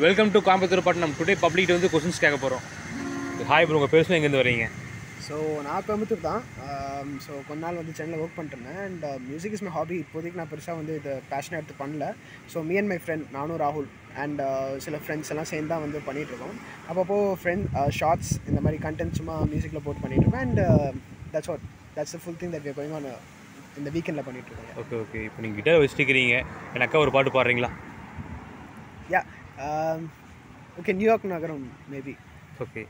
Welcome to Coimbatore பட்டணம். Today public வந்து questions கேட்க போகிறோம். ஹாய் ப்ரோ, உங்கள் பேசுனா எங்கேருந்து வரீங்க? ஸோ நான் கோயம்புத்தூர் தான். ஸோ கொஞ்ச நாள் வந்து சென்னையில் ஒர்க் பண்ணிட்டுருந்தேன். And music is my hobby. இப்போதைக்கு நான் பெருசாக வந்து இதை பேஷனாக எடுத்து பண்ணல. So me and my friend, நானும் ராகுல் அண்ட் சில ஃப்ரெண்ட்ஸ் எல்லாம் சேர்ந்து தான் வந்து பண்ணிகிட்ருக்கோம். அப்பப்போ ஷார்ட்ஸ் இந்த மாதிரி கண்டென்ட் சும்மா மியூசிக்கில் போட்டு பண்ணிகிட்ருக்கோம். And that's the full thing that we are going on இந்த வீக்கெண்டில் பண்ணிகிட்ருக்கோம். ஓகே. இப்போ நீங்கள் கிட்டார் வச்சுருக்கிறீங்க, எனக்கா ஒரு பாட்டு பாடுறீங்களா? Yeah okay. நியூயார்க் நகரம் மேபி. ஓகே.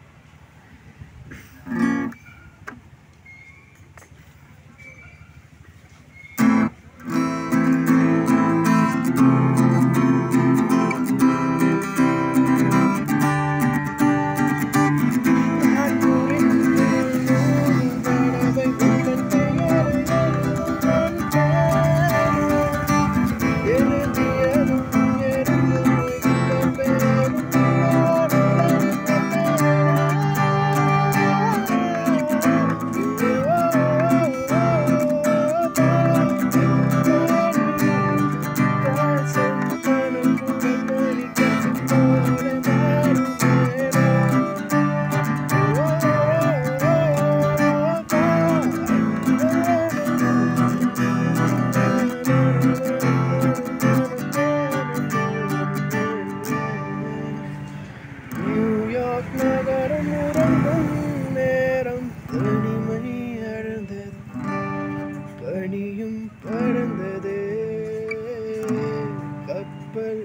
நகரம் உறங்கும் நேரம் பனிமணி அழுந்தது, பனியும் பறந்தது, கப்பல்